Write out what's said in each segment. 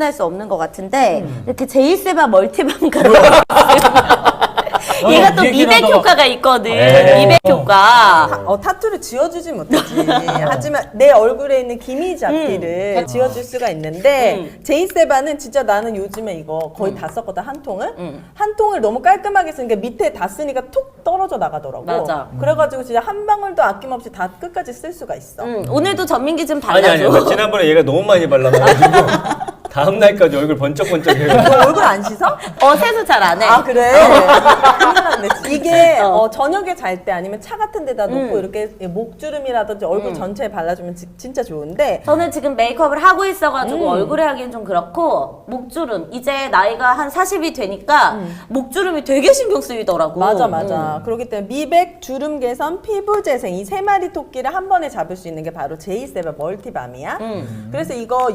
할 수 없는 것 같은데 이렇게 제이세바 멀티밤가로 얘가 또 미백 효과가 있거든. 미백 효과. 타투를 지워주지 못하지. 하지만 내 얼굴에 있는 기미지 앞뒤를 지워줄 수가 있는데 제이세바는 진짜 나는 요즘에 이거 거의 다 썼거든. 한 통을. 한 통을 너무 깔끔하게 쓰니까 밑에 다 쓰니까 툭 떨어져 나가더라고. 맞아. 그래가지고 진짜 한 방울도 아낌없이 다 끝까지 쓸 수가 있어. 오늘도 전민기 좀 발라줘. 아니 지난번에 얘가 너무 많이 발라가지고 다음 날까지 얼굴 번쩍번쩍해요. 너 얼굴 안 씻어? 세수 잘 안 해. 아 그래? 큰일 났네. 이게 저녁에 잘 때 아니면 차 같은 데다 놓고 이렇게 목주름이라든지 얼굴 전체에 발라주면 진짜 좋은데 저는 지금 메이크업을 하고 있어가지고 얼굴에 하기엔 좀 그렇고 목주름 이제 나이가 한 40이 되니까 목주름이 되게 신경 쓰이더라고. 맞아. 그렇기 때문에 미백, 주름 개선, 피부 재생 이 세 마리 토끼를 한 번에 잡을 수 있는 게 바로 제이세바 멀티밤이야. 그래서 이거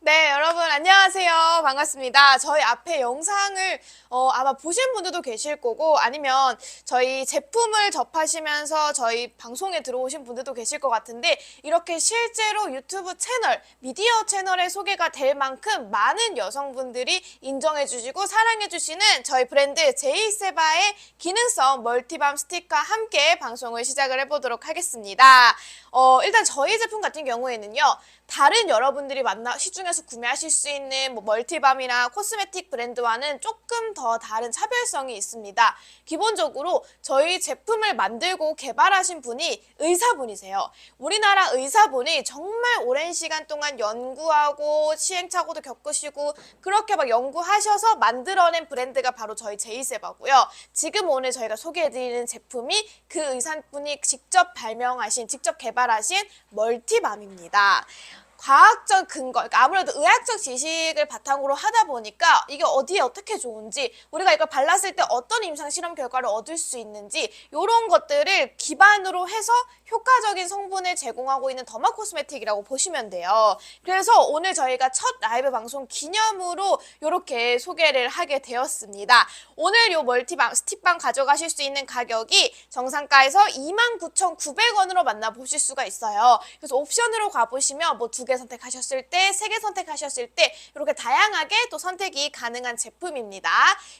네, 여러분 안녕하세요. 반갑습니다. 저희 앞에 영상을 아마 보신 분들도 계실 거고 아니면 저희 제품을 접하시면서 저희 방송에 들어오신 분들도 계실 것 같은데 이렇게 실제로 유튜브 채널, 미디어 채널에 소개가 될 만큼 많은 여성분들이 인정해 주시고 사랑해 주시는 저희 브랜드 제이세바의 기능성 멀티밤 스틱과 함께 방송을 시작을 해보도록 하겠습니다. 일단 저희 제품 같은 경우에는요. 다른 여러분들이 시중에서 구매하실 수 있는 멀티밤이나 코스메틱 브랜드와는 조금 더 다른 차별성이 있습니다. 기본적으로 저희 제품을 만들고 개발하신 분이 의사분이세요. 우리나라 의사분이 정말 오랜 시간 동안 연구하고 시행착오도 겪으시고 그렇게 막 연구하셔서 만들어낸 브랜드가 바로 저희 제이세바고요. 지금 오늘 저희가 소개해드리는 제품이 그 의사분이 직접 발명하신, 직접 개발하신 멀티밤입니다. 과학적 근거, 그러니까 아무래도 의학적 지식을 바탕으로 하다 보니까 이게 어디에 어떻게 좋은지 우리가 이걸 발랐을 때 어떤 임상실험 결과를 얻을 수 있는지 이런 것들을 기반으로 해서 효과적인 성분을 제공하고 있는 더마 코스메틱이라고 보시면 돼요. 그래서 오늘 저희가 첫 라이브 방송 기념으로 이렇게 소개를 하게 되었습니다. 오늘 요 멀티밤, 스틱밤 가져가실 수 있는 가격이 정상가에서 29,900원으로 만나보실 수가 있어요. 그래서 옵션으로 가보시면 뭐 2개 선택하셨을 때, 3개 선택하셨을 때 이렇게 다양하게 또 선택이 가능한 제품입니다.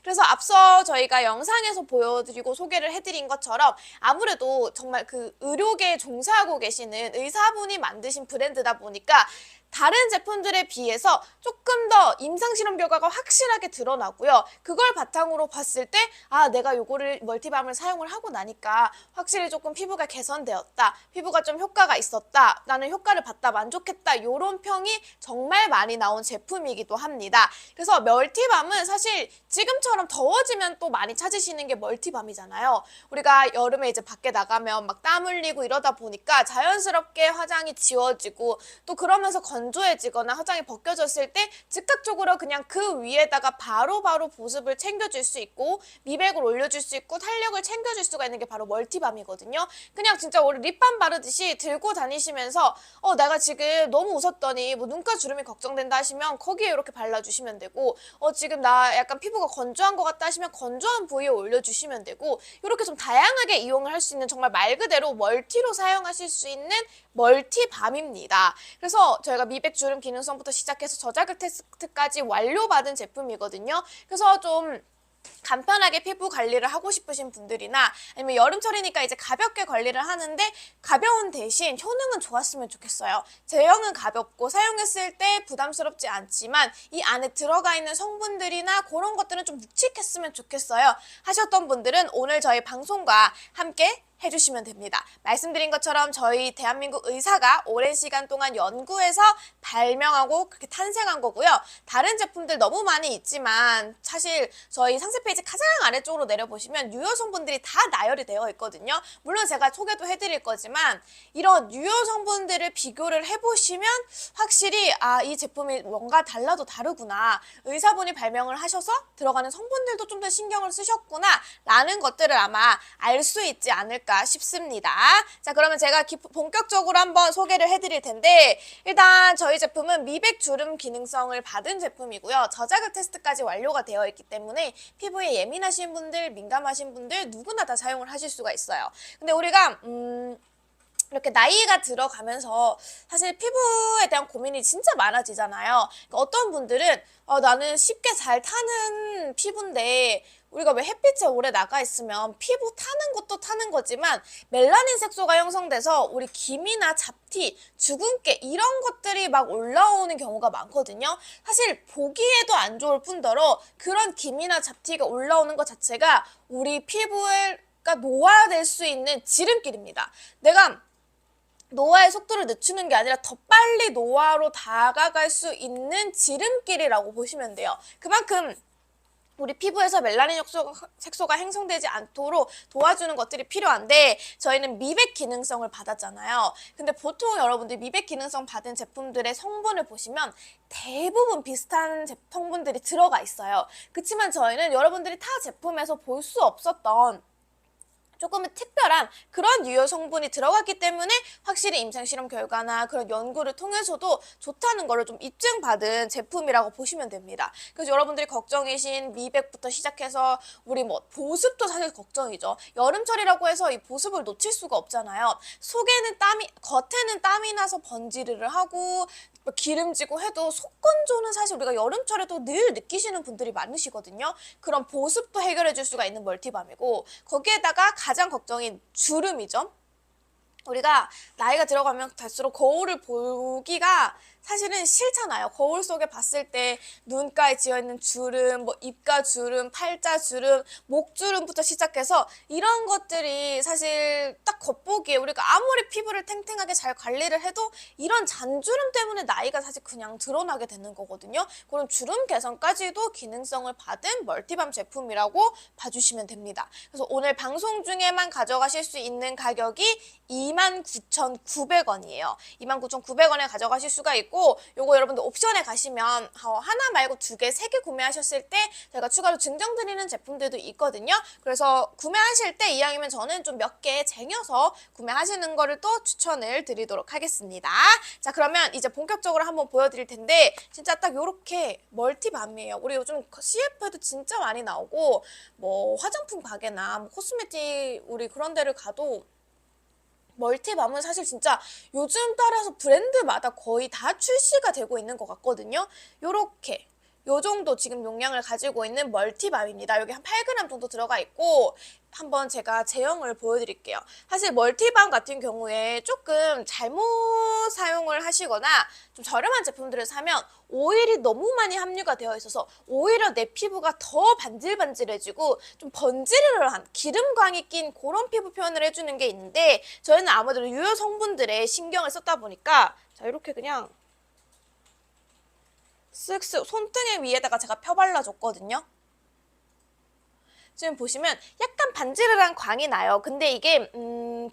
그래서 앞서 저희가 영상에서 보여드리고 소개를 해드린 것처럼 아무래도 정말 그 의료계에 종사하고 계시는 의사분이 만드신 브랜드다 보니까 다른 제품들에 비해서 조금 더 임상실험 결과가 확실하게 드러나고요. 그걸 바탕으로 봤을 때 내가 요거를 멀티밤을 사용을 하고 나니까 확실히 조금 피부가 개선되었다. 피부가 좀 효과가 있었다. 나는 효과를 봤다. 만족했다. 요런 평이 정말 많이 나온 제품이기도 합니다. 그래서 멀티밤은 사실 지금처럼 더워지면 또 많이 찾으시는 게 멀티밤이잖아요. 우리가 여름에 이제 밖에 나가면 막 땀 흘리고 이러다 보니까 자연스럽게 화장이 지워지고 또 그러면서 건조해지거나 화장이 벗겨졌을 때 즉각적으로 그냥 그 위에다가 바로바로 보습을 챙겨줄 수 있고 미백을 올려줄 수 있고 탄력을 챙겨줄 수가 있는 게 바로 멀티밤이거든요. 그냥 진짜 우리 립밤 바르듯이 들고 다니시면서 내가 지금 너무 웃었더니 뭐 눈가 주름이 걱정된다 하시면 거기에 이렇게 발라주시면 되고 지금 나 약간 피부가 건조한 것 같다 하시면 건조한 부위에 올려주시면 되고 이렇게 좀 다양하게 이용을 할 수 있는 정말 말 그대로 멀티로 사용하실 수 있는 멀티밤입니다. 그래서 저희가 미백 주름 기능성부터 시작해서 저자극 테스트까지 완료받은 제품이거든요. 그래서 좀 간편하게 피부 관리를 하고 싶으신 분들이나 아니면 여름철이니까 이제 가볍게 관리를 하는데 가벼운 대신 효능은 좋았으면 좋겠어요. 제형은 가볍고 사용했을 때 부담스럽지 않지만 이 안에 들어가 있는 성분들이나 그런 것들은 좀 묵직했으면 좋겠어요 하셨던 분들은 오늘 저희 방송과 함께 해주시면 됩니다. 말씀드린 것처럼 저희 대한민국 의사가 오랜 시간 동안 연구해서 발명하고 그렇게 탄생한 거고요. 다른 제품들 너무 많이 있지만 사실 저희 상세 페이지 가장 아래쪽으로 내려보시면 유효 성분들이 다 나열이 되어 있거든요. 물론 제가 소개도 해드릴 거지만 이런 유효 성분들을 비교를 해보시면 확실히 이 제품이 뭔가 달라도 다르구나. 의사분이 발명을 하셔서 들어가는 성분들도 좀 더 신경을 쓰셨구나 라는 것들을 아마 알 수 있지 않을까 싶습니다. 자, 그러면 제가 본격적으로 한번 소개를 해드릴 텐데 일단 저희 제품은 미백 주름 기능성을 받은 제품이고요. 저자극 테스트까지 완료가 되어 있기 때문에 피부에 예민하신 분들, 민감하신 분들 누구나 다 사용을 하실 수가 있어요. 근데 우리가 이렇게 나이가 들어가면서 사실 피부에 대한 고민이 진짜 많아지잖아요. 그러니까 어떤 분들은 나는 쉽게 잘 타는 피부인데 우리가 왜 햇빛에 오래 나가 있으면 피부 타는 것도 타는 거지만 멜라닌 색소가 형성돼서 우리 기미나 잡티, 주근깨 이런 것들이 막 올라오는 경우가 많거든요. 사실 보기에도 안 좋을 뿐더러 그런 기미나 잡티가 올라오는 것 자체가 우리 피부가 노화될 수 있는 지름길입니다. 내가 노화의 속도를 늦추는 게 아니라 더 빨리 노화로 다가갈 수 있는 지름길이라고 보시면 돼요. 그만큼 우리 피부에서 멜라닌 색소가 형성되지 않도록 도와주는 것들이 필요한데 저희는 미백 기능성을 받았잖아요. 근데 보통 여러분들 미백 기능성 받은 제품들의 성분을 보시면 대부분 비슷한 성분들이 들어가 있어요. 그렇지만 저희는 여러분들이 타 제품에서 볼 수 없었던 조금은 특별한 그런 유효 성분이 들어갔기 때문에 확실히 임상실험 결과나 그런 연구를 통해서도 좋다는 거를 좀 입증받은 제품이라고 보시면 됩니다. 그래서 여러분들이 걱정이신 미백부터 시작해서 우리 뭐 보습도 사실 걱정이죠. 여름철이라고 해서 이 보습을 놓칠 수가 없잖아요. 겉에는 땀이 나서 번지르르 하고 기름지고 해도 속건조는 사실 우리가 여름철에도 늘 느끼시는 분들이 많으시거든요. 그런 보습도 해결해 줄 수가 있는 멀티밤이고 거기에다가 가장 걱정인 주름이죠. 우리가 나이가 들어가면 갈수록 거울을 보기가 사실은 싫잖아요. 거울 속에 봤을 때 눈가에 지어있는 주름, 뭐 입가 주름, 팔자 주름, 목 주름부터 시작해서 이런 것들이 사실 딱 겉보기에 우리가 아무리 피부를 탱탱하게 잘 관리를 해도 이런 잔주름 때문에 나이가 사실 그냥 드러나게 되는 거거든요. 그런 주름 개선까지도 기능성을 받은 멀티밤 제품이라고 봐주시면 됩니다. 그래서 오늘 방송 중에만 가져가실 수 있는 가격이 29,900원이에요. 29,900원에 가져가실 수가 있고 요거 여러분들 옵션에 가시면 하나 말고 두 개, 세 개 구매하셨을 때 제가 추가로 증정드리는 제품들도 있거든요. 그래서 구매하실 때 이왕이면 저는 좀 몇 개 쟁여서 구매하시는 거를 또 추천을 드리도록 하겠습니다. 자, 그러면 이제 본격적으로 한번 보여드릴 텐데 진짜 딱 요렇게 멀티밤이에요. 우리 요즘 CF에도 진짜 많이 나오고 뭐 화장품 가게나 뭐 코스메틱 우리 그런 데를 가도 멀티밤은 사실 진짜 요즘 따라서 브랜드마다 거의 다 출시가 되고 있는 것 같거든요. 요렇게 요 정도 지금 용량을 가지고 있는 멀티밤입니다. 여기 한 8g 정도 들어가 있고 한번 제가 제형을 보여드릴게요. 사실 멀티밤 같은 경우에 조금 잘못 사용을 하시거나 좀 저렴한 제품들을 사면 오일이 너무 많이 함유가 되어 있어서 오히려 내 피부가 더 반질반질해지고 좀 번지르르한 기름광이 낀 그런 피부 표현을 해주는 게 있는데 저희는 아무래도 유효 성분들에 신경을 썼다 보니까 자 이렇게 그냥 쓱쓱 손등에 위에다가 제가 펴발라줬거든요. 지금 보시면 약간 반지르르한 광이 나요. 근데 이게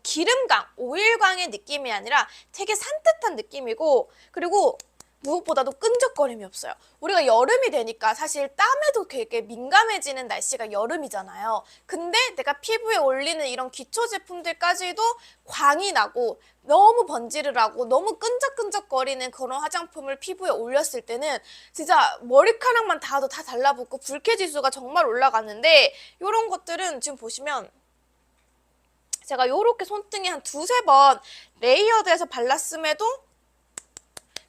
기름광, 오일광의 느낌이 아니라 되게 산뜻한 느낌이고 그리고 무엇보다도 끈적거림이 없어요. 우리가 여름이 되니까 사실 땀에도 되게 민감해지는 날씨가 여름이잖아요. 근데 내가 피부에 올리는 이런 기초 제품들까지도 광이 나고 너무 번지르르하고 너무 끈적끈적거리는 그런 화장품을 피부에 올렸을 때는 진짜 머리카락만 닿아도 다 달라붙고 불쾌지수가 정말 올라가는데 이런 것들은 지금 보시면 제가 이렇게 손등에 한 두세 번 레이어드해서 발랐음에도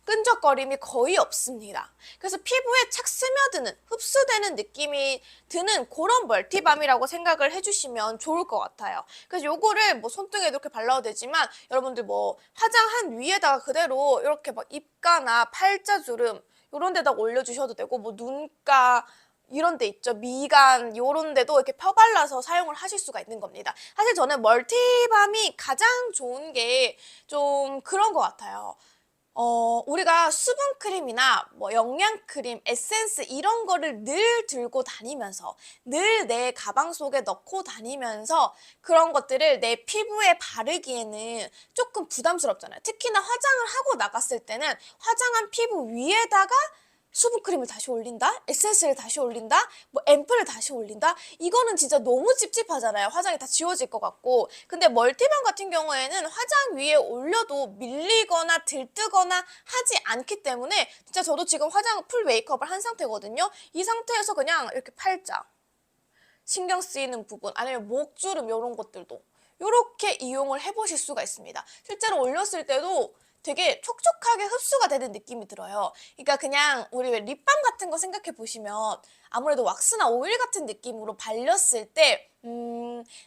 끈적거림이 거의 없습니다. 그래서 피부에 착 스며드는, 흡수되는 느낌이 드는 그런 멀티밤이라고 생각을 해주시면 좋을 것 같아요. 그래서 요거를 뭐 손등에 이렇게 발라도 되지만 여러분들 뭐 화장한 위에다가 그대로 이렇게 막 입가나 팔자주름 이런 데다가 올려주셔도 되고 뭐 눈가 이런 데 있죠. 미간 요런 데도 이렇게 펴발라서 사용을 하실 수가 있는 겁니다. 사실 저는 멀티밤이 가장 좋은 게 좀 그런 것 같아요. 우리가 수분크림이나 뭐 영양크림, 에센스 이런 거를 늘 들고 다니면서 늘 내 가방 속에 넣고 다니면서 그런 것들을 내 피부에 바르기에는 조금 부담스럽잖아요. 특히나 화장을 하고 나갔을 때는 화장한 피부 위에다가 수분크림을 다시 올린다? 에센스를 다시 올린다? 뭐 앰플을 다시 올린다? 이거는 진짜 너무 찝찝하잖아요. 화장이 다 지워질 것 같고. 근데 멀티밤 같은 경우에는 화장 위에 올려도 밀리거나 들뜨거나 하지 않기 때문에 진짜 저도 지금 화장 풀 메이크업을 한 상태거든요. 이 상태에서 그냥 이렇게 팔자, 신경 쓰이는 부분, 아니면 목주름 이런 것들도 이렇게 이용을 해보실 수가 있습니다. 실제로 올렸을 때도 되게 촉촉하게 흡수가 되는 느낌이 들어요. 그러니까 그냥 우리 왜 립밤 같은 거 생각해 보시면 아무래도 왁스나 오일 같은 느낌으로 발렸을 때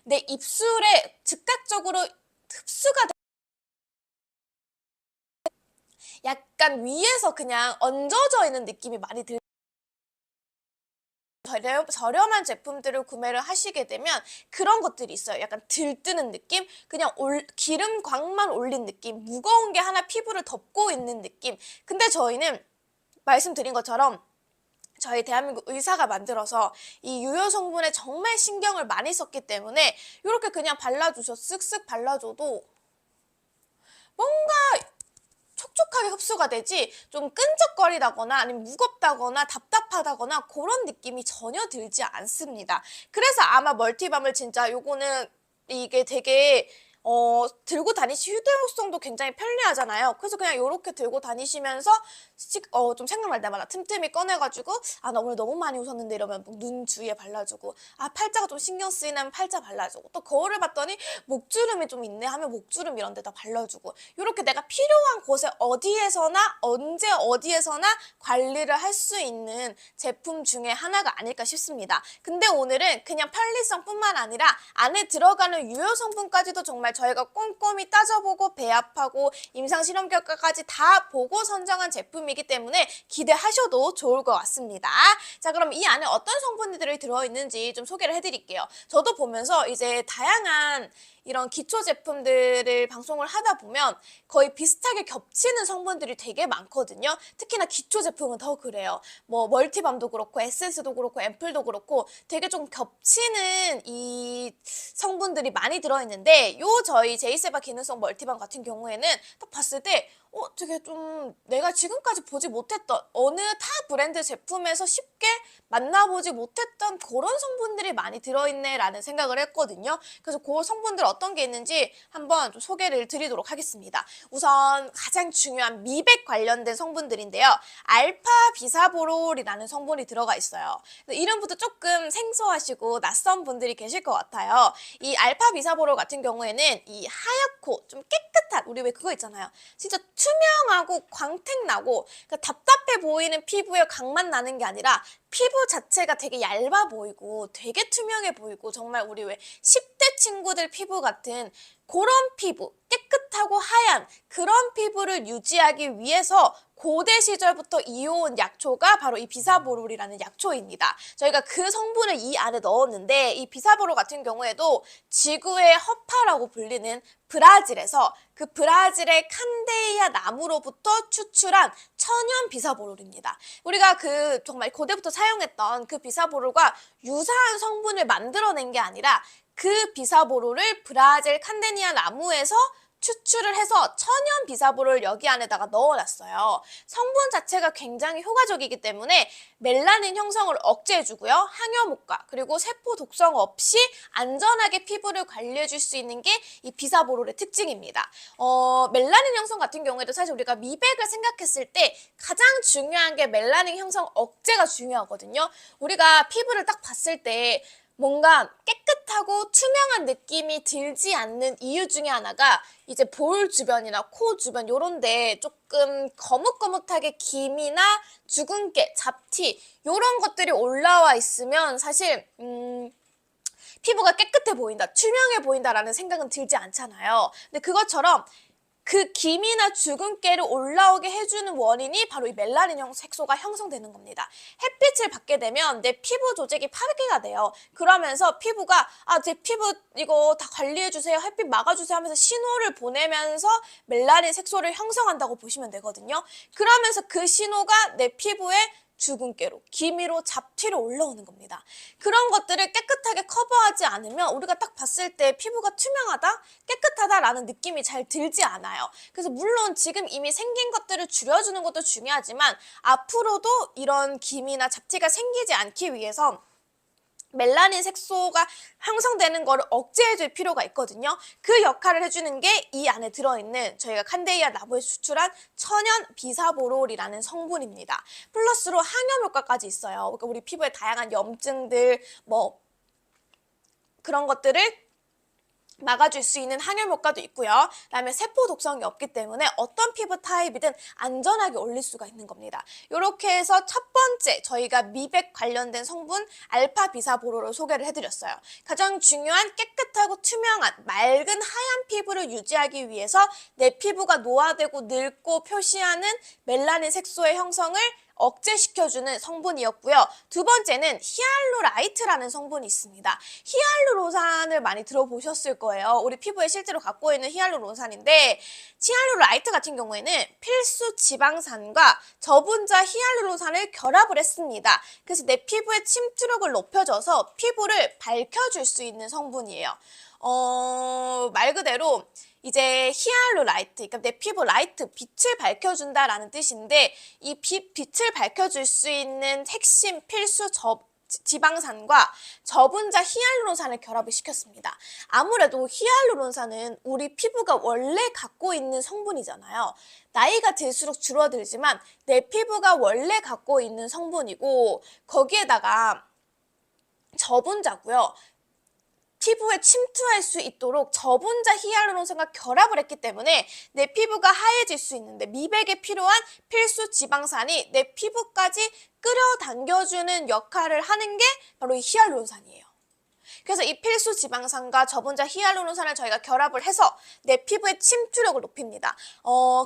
내 입술에 즉각적으로 흡수가 약간 위에서 그냥 얹어져 있는 느낌이 많이 들어요. 저렴한 제품들을 구매를 하시게 되면 그런 것들이 있어요. 약간 들뜨는 느낌? 그냥 기름광만 올린 느낌? 무거운 게 하나 피부를 덮고 있는 느낌? 근데 저희는 말씀드린 것처럼 저희 대한민국 의사가 만들어서 이 유효 성분에 정말 신경을 많이 썼기 때문에 이렇게 그냥 발라주셔 쓱쓱 발라줘도 뭔가 촉촉하게 흡수가 되지 좀 끈적거리다거나 아니면 무겁다거나 답답하다거나 그런 느낌이 전혀 들지 않습니다. 그래서 아마 멀티밤을 진짜 요거는 이게 되게 들고 휴대용성도 굉장히 편리하잖아요. 그래서 그냥 이렇게 들고 다니시면서 좀 생각날 때마다 틈틈이 꺼내가지고 나 오늘 너무 많이 웃었는데 이러면 눈 주위에 발라주고 팔자가 좀 신경 쓰이면 팔자 발라주고 또 거울을 봤더니 목주름이 좀 있네 하면 목주름 이런 데다 발라주고 이렇게 내가 필요한 곳에 어디에서나 언제 어디에서나 관리를 할 수 있는 제품 중에 하나가 아닐까 싶습니다. 근데 오늘은 그냥 편리성뿐만 아니라 안에 들어가는 유효 성분까지도 정말 저희가 꼼꼼히 따져보고 배합하고 임상실험 결과까지 다 보고 선정한 제품이기 때문에 기대하셔도 좋을 것 같습니다. 자, 그럼 이 안에 어떤 성분들이 들어있는지 좀 소개를 해드릴게요. 저도 보면서 이제 다양한 이런 기초 제품들을 방송을 하다 보면 거의 비슷하게 겹치는 성분들이 되게 많거든요. 특히나 기초 제품은 더 그래요. 뭐 멀티밤도 그렇고 에센스도 그렇고 앰플도 그렇고 되게 좀 겹치는 이 성분들이 많이 들어있는데 저희 제이세바 기능성 멀티밤 같은 경우에는 딱 봤을 때 되게 좀 내가 지금까지 보지 못했던 어느 타 브랜드 제품에서 쉽게 만나보지 못했던 그런 성분들이 많이 들어있네 라는 생각을 했거든요. 그래서 그 성분들 어떤 게 있는지 한번 좀 소개를 드리도록 하겠습니다. 우선 가장 중요한 미백 관련된 성분들인데요. 알파 비사보롤이라는 성분이 들어가 있어요. 이름부터 조금 생소하시고 낯선 분들이 계실 것 같아요. 이 알파 비사보롤 같은 경우에는 이 하얗고 좀 깨끗한 우리 왜 그거 있잖아요. 진짜 투명하고 광택나고 그러니까 답답해 보이는 피부에 광만 나는 게 아니라 피부 자체가 되게 얇아 보이고 되게 투명해 보이고 정말 우리 왜 10대 친구들 피부 같은 그런 피부, 깨끗하고 하얀 그런 피부를 유지하기 위해서 고대 시절부터 이어온 약초가 바로 이 비사보롤이라는 약초입니다. 저희가 그 성분을 이 안에 넣었는데 이 비사보롤 같은 경우에도 지구의 허파라고 불리는 브라질에서 그 브라질의 칸데이아 나무로부터 추출한 천연 비사보롤입니다. 우리가 그 정말 고대부터 사용했던 그 비사보롤과 유사한 성분을 만들어낸 게 아니라 그 비사보롤을 브라질 칸데니아 나무에서 추출을 해서 천연 비사보롤을 여기 안에다가 넣어놨어요. 성분 자체가 굉장히 효과적이기 때문에 멜라닌 형성을 억제해주고요. 항염효과 그리고 세포 독성 없이 안전하게 피부를 관리해줄 수 있는 게 이 비사보롤의 특징입니다. 멜라닌 형성 같은 경우에도 사실 우리가 미백을 생각했을 때 가장 중요한 게 멜라닌 형성 억제가 중요하거든요. 우리가 피부를 딱 봤을 때 뭔가 깨끗하고 투명한 느낌이 들지 않는 이유 중에 하나가 이제 볼 주변이나 코 주변 요런데 조금 거뭇거뭇하게 김이나 주근깨, 잡티 요런 것들이 올라와 있으면 사실 피부가 깨끗해 보인다, 투명해 보인다라는 생각은 들지 않잖아요. 근데 그것처럼 그 기미나 주근깨를 올라오게 해주는 원인이 바로 이 멜라닌 색소가 형성되는 겁니다. 햇빛을 받게 되면 내 피부 조직이 파괴가 돼요. 그러면서 피부가 제 피부 이거 다 관리해주세요, 햇빛 막아주세요 하면서 신호를 보내면서 멜라닌 색소를 형성한다고 보시면 되거든요. 그러면서 그 신호가 내 피부에 주근깨로, 기미로, 잡티로 올라오는 겁니다. 그런 것들을 깨끗하게 커버하지 않으면 우리가 딱 봤을 때 피부가 투명하다, 깨끗하다라는 느낌이 잘 들지 않아요. 그래서 물론 지금 이미 생긴 것들을 줄여주는 것도 중요하지만 앞으로도 이런 기미나 잡티가 생기지 않기 위해서 멜라닌 색소가 형성되는 거를 억제해줄 필요가 있거든요. 그 역할을 해주는 게 이 안에 들어있는 저희가 칸데이아 라보에 수출한 천연 비사보롤이라는 성분입니다. 플러스로 항염 효과까지 있어요. 그러니까 우리 피부에 다양한 염증들 뭐 그런 것들을 막아줄 수 있는 항염 효과도 있고요. 그다음에 세포 독성이 없기 때문에 어떤 피부 타입이든 안전하게 올릴 수가 있는 겁니다. 이렇게 해서 첫 번째 저희가 미백 관련된 성분 알파 비사보롤을 소개를 해드렸어요. 가장 중요한 깨끗하고 투명한 맑은 하얀 피부를 유지하기 위해서 내 피부가 노화되고 늙고 표시하는 멜라닌 색소의 형성을 억제시켜주는 성분이었고요. 두 번째는 히알루라이트라는 성분이 있습니다. 히알루론산을 많이 들어보셨을 거예요. 우리 피부에 실제로 갖고 있는 히알루론산인데 히알루라이트 같은 경우에는 필수 지방산과 저분자 히알루론산을 결합을 했습니다. 그래서 내 피부의 침투력을 높여줘서 피부를 밝혀줄 수 있는 성분이에요. 말 그대로 이제 히알루라이트, 그러니까 내 피부 라이트, 빛을 밝혀준다라는 뜻인데 이 빛을 밝혀줄 수 있는 핵심 필수 지방산과 저분자 히알루론산을 결합을 시켰습니다. 아무래도 히알루론산은 우리 피부가 원래 갖고 있는 성분이잖아요. 나이가 들수록 줄어들지만 내 피부가 원래 갖고 있는 성분이고 거기에다가 저분자고요. 피부에 침투할 수 있도록 저분자 히알루론산과 결합을 했기 때문에 내 피부가 하얘질 수 있는데 미백에 필요한 필수 지방산이 내 피부까지 끌어당겨주는 역할을 하는 게 바로 이 히알루론산이에요. 그래서 이 필수 지방산과 저분자 히알루론산을 저희가 결합을 해서 내 피부의 침투력을 높입니다.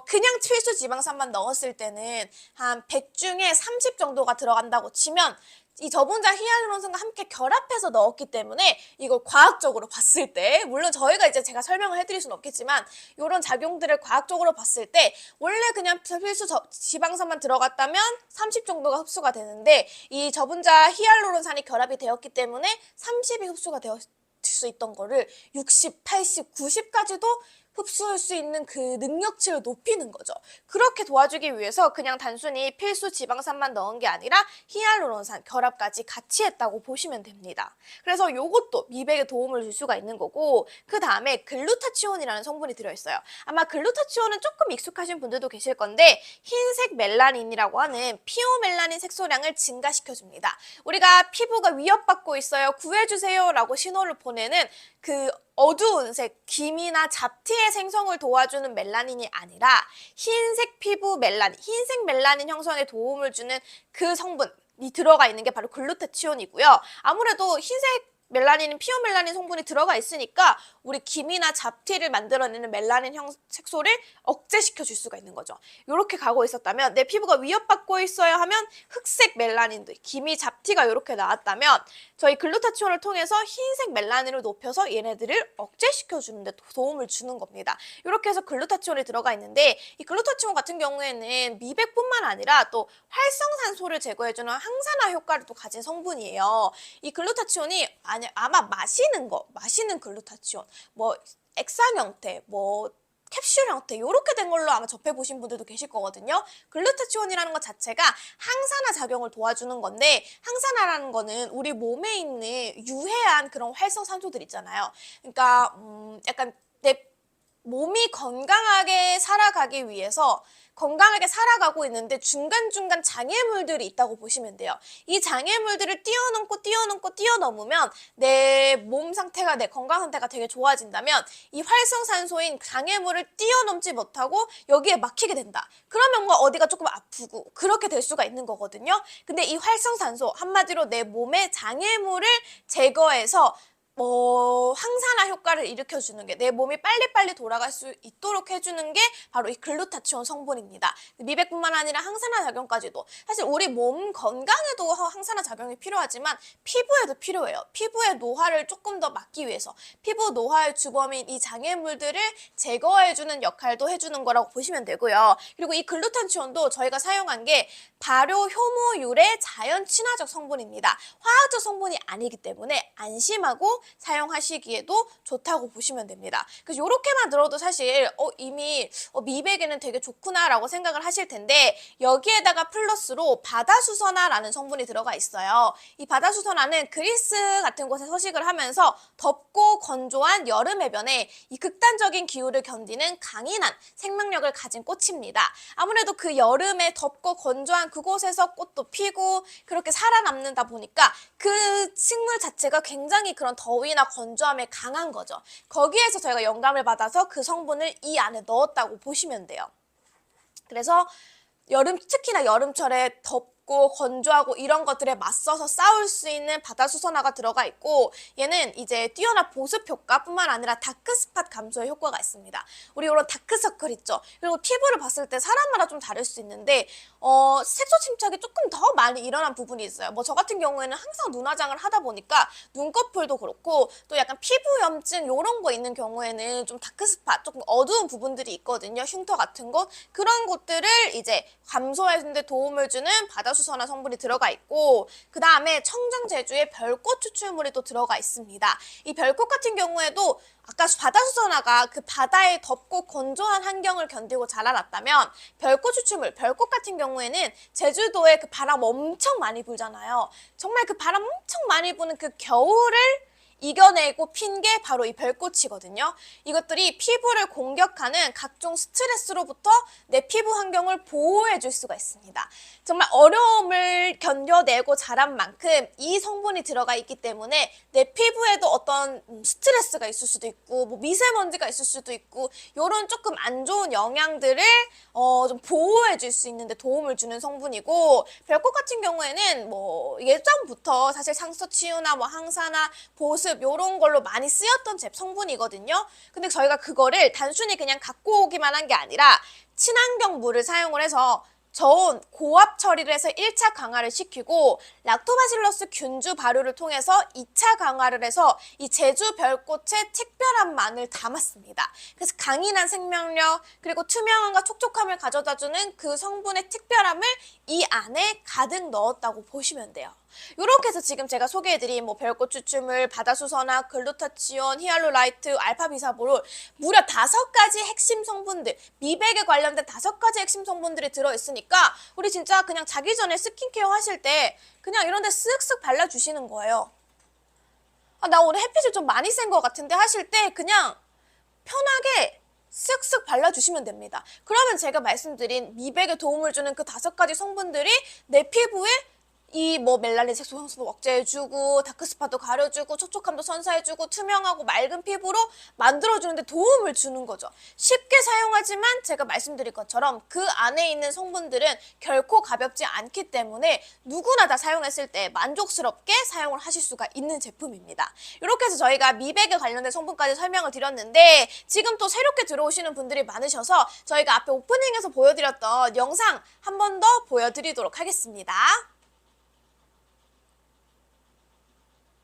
그냥 필수 지방산만 넣었을 때는 한 100 중에 30 정도가 들어간다고 치면 이 저분자 히알루론산과 함께 결합해서 넣었기 때문에 이걸 과학적으로 봤을 때 물론 저희가 이제 제가 설명을 해드릴 수는 없겠지만 이런 작용들을 과학적으로 봤을 때 원래 그냥 필수 지방산만 들어갔다면 30 정도가 흡수가 되는데 이 저분자 히알루론산이 결합이 되었기 때문에 30이 흡수가 되었을 수 있던 거를 60, 80, 90까지도 흡수할 수 있는 그 능력치를 높이는 거죠. 그렇게 도와주기 위해서 그냥 단순히 필수 지방산만 넣은 게 아니라 히알루론산 결합까지 같이 했다고 보시면 됩니다. 그래서 요것도 미백에 도움을 줄 수가 있는 거고 그 다음에 글루타치온이라는 성분이 들어있어요. 아마 글루타치온은 조금 익숙하신 분들도 계실 건데 흰색 멜라닌이라고 하는 피오멜라닌 색소량을 증가시켜줍니다. 우리가 피부가 위협받고 있어요. 구해주세요 라고 신호를 보내는 그 어두운 색, 기미나 잡티의 생성을 도와주는 멜라닌이 아니라 흰색 피부 멜라닌, 흰색 멜라닌 형성에 도움을 주는 그 성분이 들어가 있는 게 바로 글루타치온이고요. 아무래도 흰색 멜라닌은 피오멜라닌 성분이 들어가 있으니까 우리 기미나 잡티를 만들어내는 멜라닌 색소를 억제시켜 줄 수가 있는 거죠. 이렇게 가고 있었다면 내 피부가 위협받고 있어요 하면 흑색 멜라닌들, 기미, 잡티가 이렇게 나왔다면 저희 글루타치온을 통해서 흰색 멜라닌을 높여서 얘네들을 억제시켜 주는데 도움을 주는 겁니다. 이렇게 해서 글루타치온이 들어가 있는데 이 글루타치온 같은 경우에는 미백뿐만 아니라 또 활성산소를 제거해주는 항산화 효과를 또 가진 성분이에요. 이 글루타치온이 아마 마시는 글루타치온, 뭐 액상 형태, 뭐 캡슐 형태 이렇게 된 걸로 아마 접해보신 분들도 계실 거거든요. 글루타치온이라는 것 자체가 항산화 작용을 도와주는 건데 항산화라는 거는 우리 몸에 있는 유해한 그런 활성산소들 있잖아요. 그러니까 약간 내 몸이 건강하게 살아가기 위해서 건강하게 살아가고 있는데 중간중간 장애물들이 있다고 보시면 돼요. 이 장애물들을 뛰어넘으면 내 몸 상태가, 내 건강 상태가 되게 좋아진다면 이 활성산소인 장애물을 뛰어넘지 못하고 여기에 막히게 된다. 그러면 뭔가 어디가 조금 아프고 그렇게 될 수가 있는 거거든요. 근데 이 활성산소, 한마디로 내 몸의 장애물을 제거해서 항산화 효과를 일으켜주는 게 내 몸이 빨리빨리 돌아갈 수 있도록 해주는 게 바로 이 글루타치온 성분입니다. 미백뿐만 아니라 항산화 작용까지도 사실 우리 몸 건강에도 항산화 작용이 필요하지만 피부에도 필요해요. 피부의 노화를 조금 더 막기 위해서 피부 노화의 주범인 이 장애물들을 제거해주는 역할도 해주는 거라고 보시면 되고요. 그리고 이 글루타치온도 저희가 사용한 게 발효 효모율의 자연 친화적 성분입니다. 화학적 성분이 아니기 때문에 안심하고 사용하시기에도 좋다고 보시면 됩니다. 그래서 이렇게만 들어도 사실 이미 미백에는 되게 좋구나라고 생각을 하실 텐데 여기에다가 플러스로 바다수선화라는 성분이 들어가 있어요. 이 바다수선화는 그리스 같은 곳에 서식을 하면서 덥고 건조한 여름 해변에 이 극단적인 기후를 견디는 강인한 생명력을 가진 꽃입니다. 아무래도 그 여름에 덥고 건조한 그곳에서 꽃도 피고 그렇게 살아남는다 보니까 그 식물 자체가 굉장히 그런 더위나 건조함에 강한 거죠. 거기에서 저희가 영감을 받아서 그 성분을 이 안에 넣었다고 보시면 돼요. 그래서 특히나 여름철에 덥고 건조하고 이런 것들에 맞서서 싸울 수 있는 바다수선화가 들어가 있고 얘는 이제 뛰어난 보습 효과뿐만 아니라 다크스팟 감소의 효과가 있습니다. 우리 이런 다크서클 있죠. 그리고 피부를 봤을 때 사람마다 좀 다를 수 있는데 색소 침착이 조금 더 많이 일어난 부분이 있어요. 저 같은 경우에는 항상 눈화장을 하다 보니까 눈꺼풀도 그렇고 또 약간 피부염증 이런 거 있는 경우에는 좀 다크스팟 조금 어두운 부분들이 있거든요. 흉터 같은 곳 그런 곳들을 이제 감소하는 데 도움을 주는 바다수선화 성분이 들어가 있고 그 다음에 청정 제주의 별꽃 추출물이 또 들어가 있습니다. 이 별꽃 같은 경우에도 아까 바다수선화가 그 바다의 덥고 건조한 환경을 견디고 자라났다면 별꽃 추출물, 별꽃 같은 경우에는 제주도에 그 바람 엄청 많이 불잖아요. 정말 그 바람 엄청 많이 부는 그 겨울을 이겨내고 핀 게 바로 이 별꽃이거든요. 이것들이 피부를 공격하는 각종 스트레스로부터 내 피부 환경을 보호해 줄 수가 있습니다. 정말 어려움을 견뎌내고 자란 만큼 이 성분이 들어가 있기 때문에 내 피부에도 어떤 스트레스가 있을 수도 있고 미세먼지가 있을 수도 있고 이런 조금 안 좋은 영향들을 좀 보호해 줄 수 있는 데 도움을 주는 성분이고 별꽃 같은 경우에는 예전부터 사실 상처 치유나 항산화, 보습 이런 걸로 많이 쓰였던 성분이거든요. 근데 저희가 그거를 단순히 그냥 갖고 오기만 한 게 아니라 친환경 물을 사용을 해서 저온 고압 처리를 해서 1차 강화를 시키고 락토바실러스 균주 발효를 통해서 2차 강화를 해서 이 제주 별꽃의 특별한 맛을 담았습니다. 그래서 강인한 생명력 그리고 투명함과 촉촉함을 가져다주는 그 성분의 특별함을 이 안에 가득 넣었다고 보시면 돼요. 이렇게 해서 지금 제가 소개해드린 별꽃 추출물, 바다수선화, 글루타치온, 히알루라이트, 알파비사보롤 무려 5가지 핵심 성분들, 미백에 관련된 5가지 핵심 성분들이 들어있으니까 우리 진짜 그냥 자기 전에 스킨케어 하실 때 그냥 이런 데 쓱쓱 발라주시는 거예요. 나 오늘 햇빛이 좀 많이 센 것 같은데 하실 때 그냥 편하게 쓱쓱 발라주시면 됩니다. 그러면 제가 말씀드린 미백에 도움을 주는 그 5가지 성분들이 내 피부에 이 멜라닌 색소 형성도 억제해주고 다크스팟도 가려주고 촉촉함도 선사해주고 투명하고 맑은 피부로 만들어주는데 도움을 주는 거죠. 쉽게 사용하지만 제가 말씀드린 것처럼 그 안에 있는 성분들은 결코 가볍지 않기 때문에 누구나 다 사용했을 때 만족스럽게 사용을 하실 수가 있는 제품입니다. 이렇게 해서 저희가 미백에 관련된 성분까지 설명을 드렸는데 지금 또 새롭게 들어오시는 분들이 많으셔서 저희가 앞에 오프닝에서 보여드렸던 영상 한 번 더 보여드리도록 하겠습니다.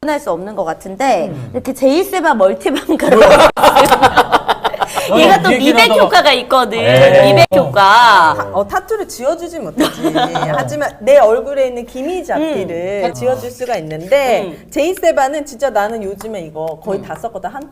할 수 없는 것 같은데 이렇게 제이세바 멀티밤가로 얘가 또 미백 효과가 있거든. 미백 효과. 타투를 지워주지 못하지. 하지만 내 얼굴에 있는 기미지 앞뒤를 지워줄 수가 있는데 제이세바는 진짜 나는 요즘에 이거 거의 다 썼거든. 한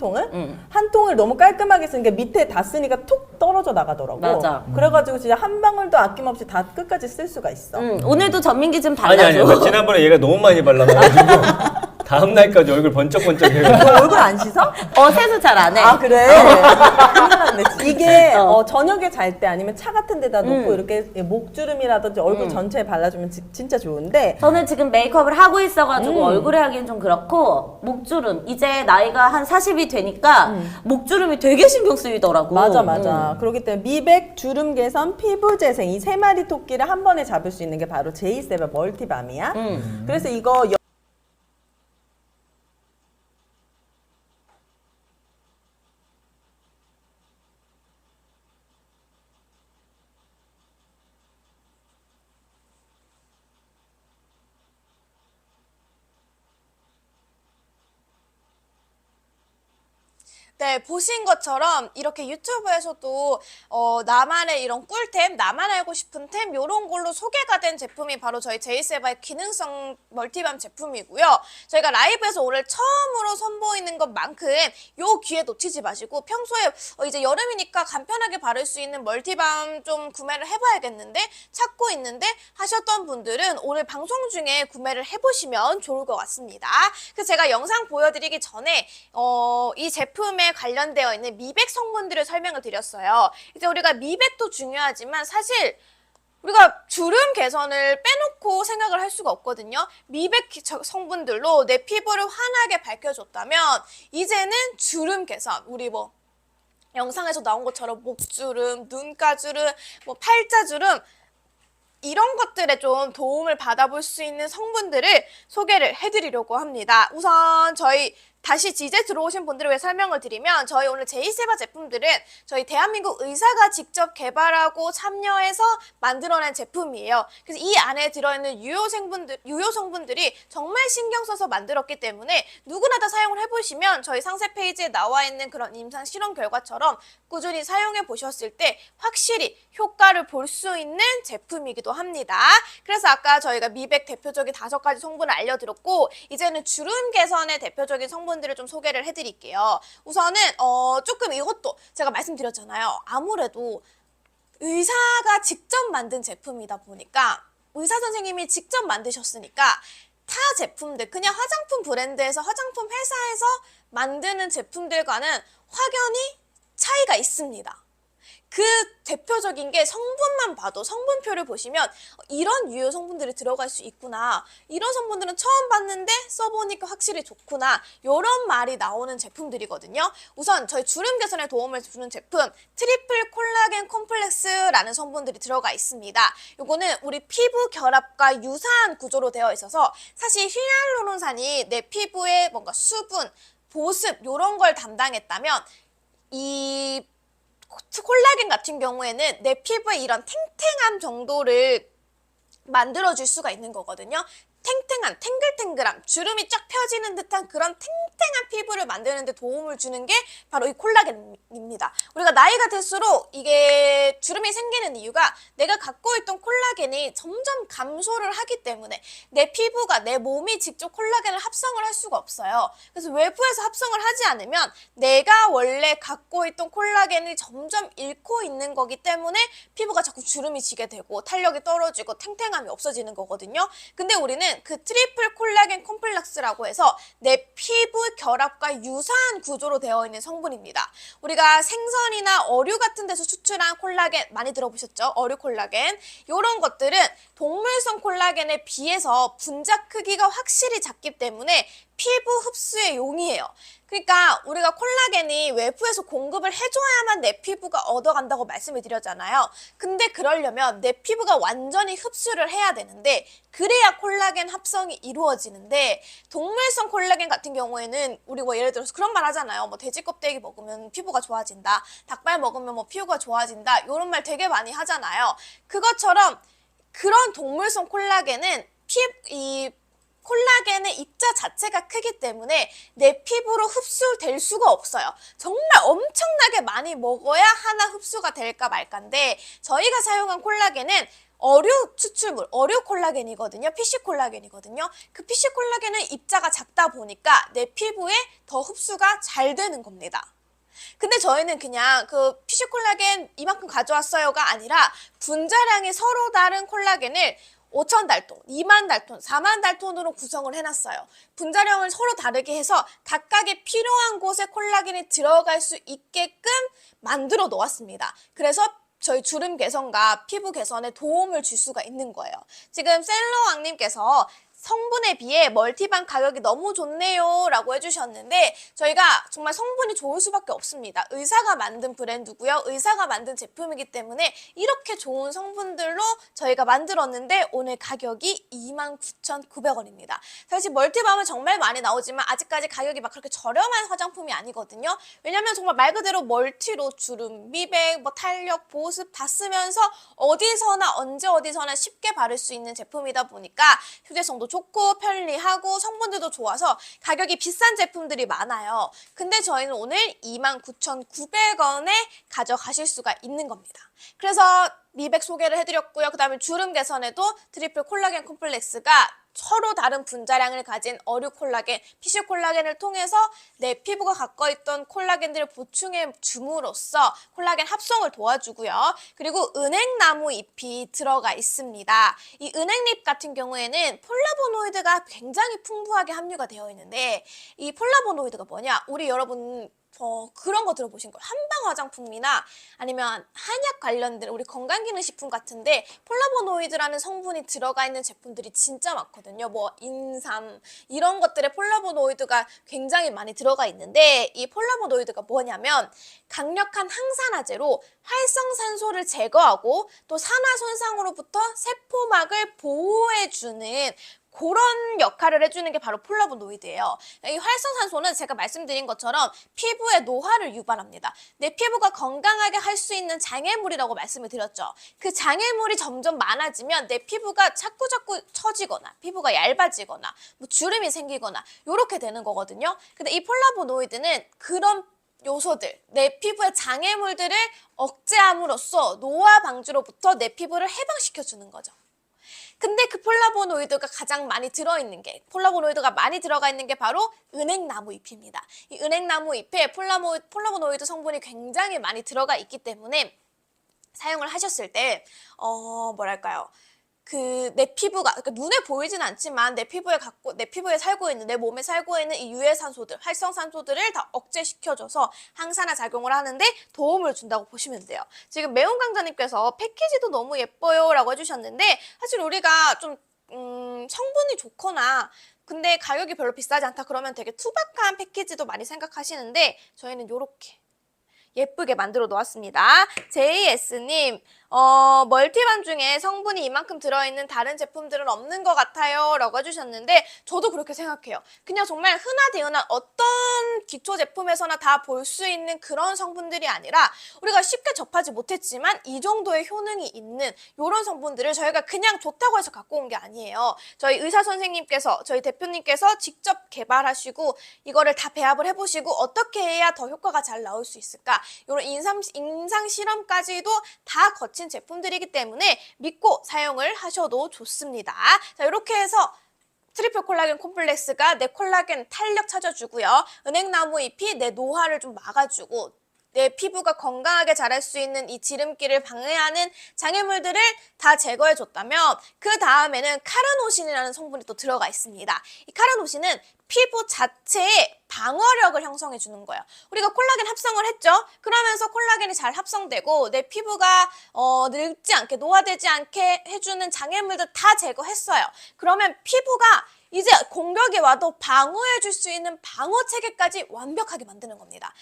통을 너무 깔끔하게 쓰니까 밑에 다 쓰니까 툭 떨어져 나가더라고. 맞아. 그래가지고 진짜 한 방울도 아낌없이 다 끝까지 쓸 수가 있어. 오늘도 전민기 좀 발라줘. 아니 지난번에 얘가 너무 많이 발라가지고 다음 날까지 얼굴 번쩍번쩍해요. 얼굴 안 씻어? 세수 잘 안 해. 아 그래? 큰일 났네. 이게 저녁에 잘 때 아니면 차 같은 데다 놓고 이렇게 목주름이라든지 얼굴 전체에 발라주면 진짜 좋은데 저는 지금 메이크업을 하고 있어가지고 얼굴에 하기엔 좀 그렇고 목주름 이제 나이가 한 40이 되니까 목주름이 되게 신경 쓰이더라고. 맞아. 그렇기 때문에 미백, 주름 개선, 피부 재생 이 3마리 토끼를 한 번에 잡을 수 있는 게 바로 제이세바 멀티밤이야. 그래서 이거 네, 보신 것처럼 이렇게 유튜브에서도 나만의 이런 꿀템, 나만 알고 싶은 템 이런 걸로 소개가 된 제품이 바로 저희 제이세바의 기능성 멀티밤 제품이고요. 저희가 라이브에서 오늘 처음으로 선보이는 것만큼 요 기회 놓치지 마시고 평소에 이제 여름이니까 간편하게 바를 수 있는 멀티밤 좀 구매를 해봐야겠는데 찾고 있는데 하셨던 분들은 오늘 방송 중에 구매를 해보시면 좋을 것 같습니다. 그래서 제가 영상 보여드리기 전에 이 제품에 관련되어 있는 미백 성분들을 설명을 드렸어요. 이제 우리가 미백도 중요하지만 사실 우리가 주름 개선을 빼놓고 생각을 할 수가 없거든요. 미백 성분들로 내 피부를 환하게 밝혀줬다면 이제는 주름 개선, 우리 뭐 영상에서 나온 것처럼 목주름, 눈가주름, 뭐 팔자주름 이런 것들에 좀 도움을 받아볼 수 있는 성분들을 소개를 해드리려고 합니다. 우선 저희 다시 이제 들어오신 분들을 위해 설명을 드리면 저희 오늘 제이세바 제품들은 저희 대한민국 의사가 직접 개발하고 참여해서 만들어낸 제품이에요. 그래서 이 안에 들어있는 유효 성분들이 정말 신경 써서 만들었기 때문에 누구나 다 사용을 해보시면 저희 상세 페이지에 나와 있는 그런 임상 실험 결과처럼 꾸준히 사용해 보셨을 때 확실히 효과를 볼 수 있는 제품이기도 합니다. 그래서 아까 저희가 미백 대표적인 5가지 성분을 알려드렸고 이제는 주름 개선의 대표적인 성분들을 좀 소개를 해드릴게요. 우선은 조금 이것도 제가 말씀드렸잖아요. 아무래도 의사가 직접 만든 제품이다 보니까 의사 선생님이 직접 만드셨으니까 타 제품들 그냥 화장품 브랜드에서 화장품 회사에서 만드는 제품들과는 확연히 차이가 있습니다. 그 대표적인 게 성분만 봐도 성분표를 보시면 이런 유효 성분들이 들어갈 수 있구나. 이런 성분들은 처음 봤는데 써보니까 확실히 좋구나. 이런 말이 나오는 제품들이거든요. 우선 저희 주름 개선에 도움을 주는 제품 트리플 콜라겐 콤플렉스라는 성분들이 들어가 있습니다. 요거는 우리 피부 결합과 유사한 구조로 되어 있어서 사실 히알루론산이 내 피부에 뭔가 수분, 보습 이런 걸 담당했다면 이 콜라겐 같은 경우에는 내 피부의 이런 탱탱함 정도를 만들어줄 수가 있는 거거든요. 탱탱한, 탱글탱글함, 주름이 쫙 펴지는 듯한 그런 탱탱한 피부를 만드는 데 도움을 주는 게 바로 이 콜라겐입니다. 우리가 나이가 들수록 이게 주름이 생기는 이유가 내가 갖고 있던 콜라겐이 점점 감소를 하기 때문에 내 피부가 내 몸이 직접 콜라겐을 합성을 할 수가 없어요. 그래서 외부에서 합성을 하지 않으면 내가 원래 갖고 있던 콜라겐을 점점 잃고 있는 거기 때문에 피부가 자꾸 주름이 지게 되고 탄력이 떨어지고 탱탱함이 없어지는 거거든요. 근데 우리는 그 트리플 콜라겐 콤플렉스라고 해서 내 피부 결합과 유사한 구조로 되어 있는 성분입니다. 우리가 생선이나 어류 같은 데서 추출한 콜라겐 많이 들어보셨죠? 어류 콜라겐. 이런 것들은 동물성 콜라겐에 비해서 분자 크기가 확실히 작기 때문에 피부 흡수에 용이해요. 그러니까 우리가 콜라겐이 외부에서 공급을 해줘야만 내 피부가 얻어간다고 말씀을 드렸잖아요. 근데 그러려면 내 피부가 완전히 흡수를 해야 되는데 그래야 콜라겐 합성이 이루어지는데 동물성 콜라겐 같은 경우에는 우리 뭐 예를 들어서 그런 말 하잖아요. 뭐 돼지 껍데기 먹으면 피부가 좋아진다. 닭발 먹으면 뭐 피부가 좋아진다. 이런 말 되게 많이 하잖아요. 그것처럼 그런 동물성 콜라겐은 콜라겐의 입자 자체가 크기 때문에 내 피부로 흡수될 수가 없어요. 정말 엄청나게 많이 먹어야 하나 흡수가 될까 말까인데 저희가 사용한 콜라겐은 어류 추출물, 어류 콜라겐이거든요. PC 콜라겐이거든요. 그 PC 콜라겐은 입자가 작다 보니까 내 피부에 더 흡수가 잘 되는 겁니다. 근데 저희는 그냥 그 PC 콜라겐 이만큼 가져왔어요가 아니라 분자량이 서로 다른 콜라겐을 5천 달톤, 2만 달톤, 4만 달톤으로 구성을 해놨어요. 분자량을 서로 다르게 해서 각각의 필요한 곳에 콜라겐이 들어갈 수 있게끔 만들어 놓았습니다. 그래서 저희 주름 개선과 피부 개선에 도움을 줄 수가 있는 거예요. 지금 셀러왕님께서 성분에 비해 멀티밤 가격이 너무 좋네요 라고 해주셨는데 저희가 정말 성분이 좋을 수밖에 없습니다. 의사가 만든 브랜드고요. 의사가 만든 제품이기 때문에 이렇게 좋은 성분들로 저희가 만들었는데 오늘 가격이 29,900원입니다. 사실 멀티밤은 정말 많이 나오지만 아직까지 가격이 막 그렇게 저렴한 화장품이 아니거든요. 왜냐면 정말 말 그대로 멀티로 주름, 미백, 뭐 탄력, 보습 다 쓰면서 어디서나 언제 어디서나 쉽게 바를 수 있는 제품이다 보니까 휴대성도 좋고 편리하고 성분들도 좋아서 가격이 비싼 제품들이 많아요. 근데 저희는 오늘 29,900원에 가져가실 수가 있는 겁니다. 그래서 미백 소개를 해드렸고요. 그 다음에 주름 개선에도 트리플 콜라겐 콤플렉스가 서로 다른 분자량을 가진 어류 콜라겐, 피쉬 콜라겐을 통해서 내 피부가 갖고 있던 콜라겐들을 보충해 줌으로써 콜라겐 합성을 도와주고요. 그리고 은행나무 잎이 들어가 있습니다. 이 은행잎 같은 경우에는 폴라보노이드가 굉장히 풍부하게 함유가 되어 있는데 이 폴라보노이드가 뭐냐? 우리 여러분 그런 거 들어보신 거예요. 한방 화장품이나 아니면 한약 관련된 우리 건강기능식품 같은데 폴라보노이드라는 성분이 들어가 있는 제품들이 진짜 많거든요. 뭐 인삼 이런 것들에 폴라보노이드가 굉장히 많이 들어가 있는데 이 폴라보노이드가 뭐냐면 강력한 항산화제로 활성산소를 제거하고 또 산화 손상으로부터 세포막을 보호해주는 그런 역할을 해주는 게 바로 폴라보노이드예요. 이 활성산소는 제가 말씀드린 것처럼 피부의 노화를 유발합니다. 내 피부가 건강하게 할 수 있는 장애물이라고 말씀을 드렸죠. 그 장애물이 점점 많아지면 내 피부가 자꾸자꾸 처지거나 피부가 얇아지거나 뭐 주름이 생기거나 이렇게 되는 거거든요. 근데 이 폴라보노이드는 그런 요소들, 내 피부의 장애물들을 억제함으로써 노화 방지로부터 내 피부를 해방시켜주는 거죠. 근데 그 폴라보노이드가 가장 많이 들어있는 게 폴라보노이드가 많이 들어가 있는 게 바로 은행나무 잎입니다. 이 은행나무 잎에 폴라보노이드 성분이 굉장히 많이 들어가 있기 때문에 사용을 하셨을 때 뭐랄까요? 그 내 피부가 그러니까 눈에 보이진 않지만 내 피부에 살고 있는 내 몸에 살고 있는 이 유해산소들, 활성산소들을 다 억제시켜줘서 항산화 작용을 하는데 도움을 준다고 보시면 돼요. 지금 매운 강자님께서 패키지도 너무 예뻐요라고 해주셨는데 사실 우리가 좀 성분이 좋거나 근데 가격이 별로 비싸지 않다 그러면 되게 투박한 패키지도 많이 생각하시는데 저희는 요렇게 예쁘게 만들어 놓았습니다. JS님, 멀티밤 중에 성분이 이만큼 들어있는 다른 제품들은 없는 것 같아요 라고 해주셨는데 저도 그렇게 생각해요. 그냥 정말 흔하디흔한 어떤 기초 제품에서나 다 볼 수 있는 그런 성분들이 아니라 우리가 쉽게 접하지 못했지만 이 정도의 효능이 있는 이런 성분들을 저희가 그냥 좋다고 해서 갖고 온 게 아니에요. 저희 의사 선생님께서 저희 대표님께서 직접 개발하시고 이거를 다 배합을 해보시고 어떻게 해야 더 효과가 잘 나올 수 있을까 이런 임상 실험까지도 다 거친 제품들이기 때문에 믿고 사용을 하셔도 좋습니다. 자, 이렇게 해서 트리플 콜라겐 콤플렉스가 내 콜라겐 탄력 찾아주고요. 은행나무 잎이 내 노화를 좀 막아주고 내 피부가 건강하게 자랄 수 있는 이 지름길을 방해하는 장애물들을 다 제거해줬다면 그 다음에는 카르노신이라는 성분이 또 들어가 있습니다. 이 카르노신은 피부 자체에 방어력을 형성해주는 거예요. 우리가 콜라겐 합성을 했죠? 그러면서 콜라겐이 잘 합성되고 내 피부가 늙지 않게 노화되지 않게 해주는 장애물들 다 제거했어요. 그러면 피부가 이제 공격이 와도 방어해줄 수 있는 방어 체계까지 완벽하게 만드는 겁니다.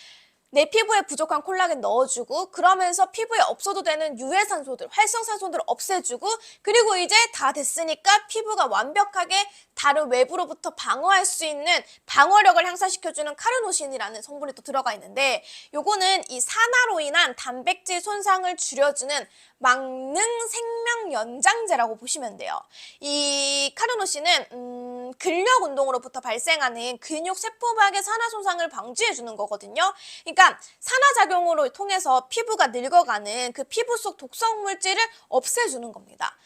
내 피부에 부족한 콜라겐 넣어주고 그러면서 피부에 없어도 되는 유해산소들, 활성산소들을 없애주고 그리고 이제 다 됐으니까 피부가 완벽하게 다른 외부로부터 방어할 수 있는 방어력을 향상시켜주는 카르노신이라는 성분이 또 들어가 있는데 요거는 이 산화로 인한 단백질 손상을 줄여주는 막능 생명 연장제라고 보시면 돼요. 이 카르노신은 근력 운동으로부터 발생하는 근육 세포막의 산화 손상을 방지해주는 거거든요. 그러니까 산화작용으로 통해서 피부가 늙어가는 그 피부 속 독성 물질을 없애주는 겁니다.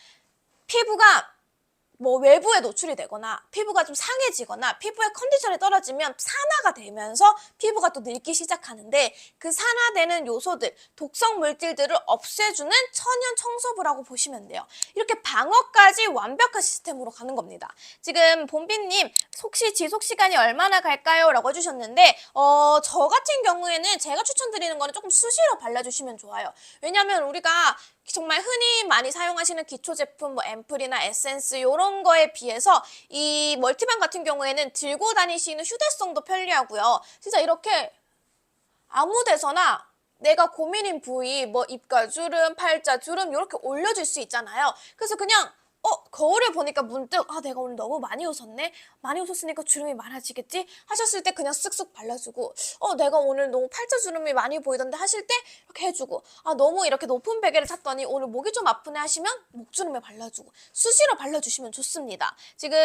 피부가 뭐 외부에 노출이 되거나 피부가 좀 상해지거나 피부의 컨디션이 떨어지면 산화가 되면서 피부가 또 늙기 시작하는데 그 산화되는 요소들, 독성 물질들을 없애주는 천연 청소부라고 보시면 돼요. 이렇게 방어까지 완벽한 시스템으로 가는 겁니다. 지금 봄비님 혹시 지속 시간이 얼마나 갈까요? 라고 해주셨는데 저 같은 경우에는 제가 추천드리는 거는 조금 수시로 발라주시면 좋아요. 왜냐하면 우리가 정말 흔히 많이 사용하시는 기초 제품 뭐 앰플이나 에센스 이런 거에 비해서 이 멀티밤 같은 경우에는 들고 다니시는 휴대성도 편리하고요. 진짜 이렇게 아무 데서나 내가 고민인 부위 뭐 입가 주름, 팔자 주름 이렇게 올려줄 수 있잖아요. 그래서 그냥 거울을 보니까 문득 내가 오늘 너무 많이 웃었네. 많이 웃었으니까 주름이 많아지겠지 하셨을 때 그냥 쓱쓱 발라주고, 내가 오늘 너무 팔자 주름이 많이 보이던데 하실 때 이렇게 해주고, 너무 이렇게 높은 베개를 탔더니 오늘 목이 좀 아프네 하시면 목주름에 발라주고 수시로 발라주시면 좋습니다. 지금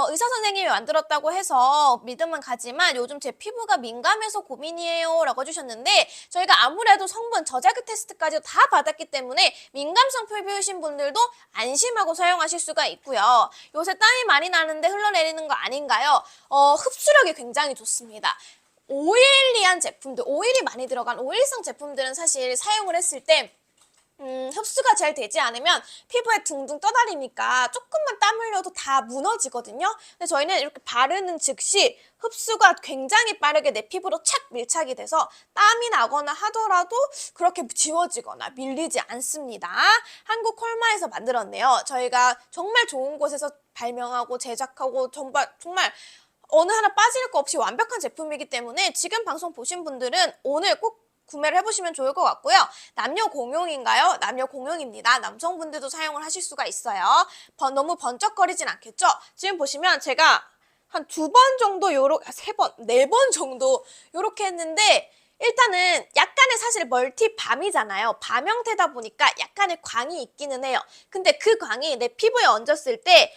의사 선생님이 만들었다고 해서 믿음은 가지만 요즘 제 피부가 민감해서 고민이에요 라고 해주셨는데, 저희가 아무래도 성분 저자극 테스트까지 다 받았기 때문에 민감성 피부이신 분들도 안심하고 사용하실 수가 있고요. 요새 땀이 많이 나는데 흘러내리는 거 아닌가요? 흡수력이 굉장히 좋습니다. 오일리한 제품들, 오일이 많이 들어간 오일성 제품들은 사실 사용을 했을 때 흡수가 잘 되지 않으면 피부에 둥둥 떠다니니까 조금만 땀 흘려도 다 무너지거든요. 근데 저희는 이렇게 바르는 즉시 흡수가 굉장히 빠르게 내 피부로 착 밀착이 돼서 땀이 나거나 하더라도 그렇게 지워지거나 밀리지 않습니다. 한국 콜마에서 만들었네요. 저희가 정말 좋은 곳에서 발명하고 제작하고 정말 어느 하나 빠질 거 없이 완벽한 제품이기 때문에 지금 방송 보신 분들은 오늘 꼭 구매를 해보시면 좋을 것 같고요. 남녀 공용인가요? 남녀 공용입니다. 남성분들도 사용을 하실 수가 있어요. 너무 번쩍거리진 않겠죠? 지금 보시면 제가 한 2번 정도 요렇게, 3번, 4번 정도 요렇게 했는데, 일단은 약간의 사실 멀티 밤이잖아요. 밤 형태다 보니까 약간의 광이 있기는 해요. 근데 그 광이 내 피부에 얹었을 때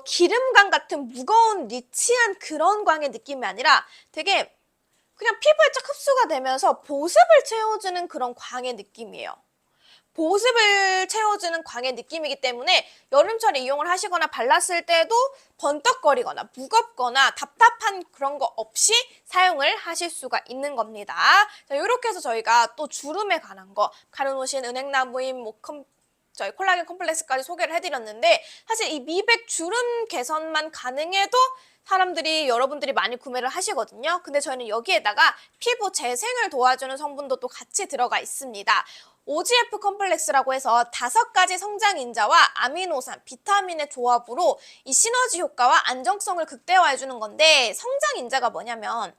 기름광 같은 무거운 니치한 그런 광의 느낌이 아니라 되게 그냥 피부에 쫙 흡수가 되면서 보습을 채워주는 그런 광의 느낌이에요. 보습을 채워주는 광의 느낌이기 때문에 여름철에 이용을 하시거나 발랐을 때도 번떡거리거나 무겁거나 답답한 그런 거 없이 사용을 하실 수가 있는 겁니다. 자, 이렇게 해서 저희가 또 주름에 관한 거, 가려놓으신 은행나무인 저희 콜라겐 컴플렉스까지 소개를 해드렸는데, 사실 이 미백 주름 개선만 가능해도 사람들이, 여러분들이 많이 구매를 하시거든요. 근데 저희는 여기에다가 피부 재생을 도와주는 성분도 또 같이 들어가 있습니다. OGF 컴플렉스라고 해서 5가지 성장인자와 아미노산, 비타민의 조합으로 이 시너지 효과와 안정성을 극대화해주는 건데, 성장인자가 뭐냐면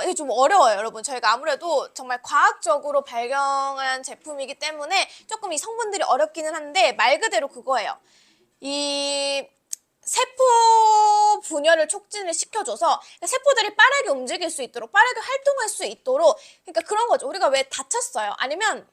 이게 좀 어려워요, 여러분. 저희가 아무래도 정말 과학적으로 발견한 제품이기 때문에 조금 이 성분들이 어렵기는 한데, 말 그대로 그거예요. 이 세포 분열을 촉진을 시켜줘서 세포들이 빠르게 움직일 수 있도록, 빠르게 활동할 수 있도록, 그러니까 그런 거죠. 우리가 왜 다쳤어요? 아니면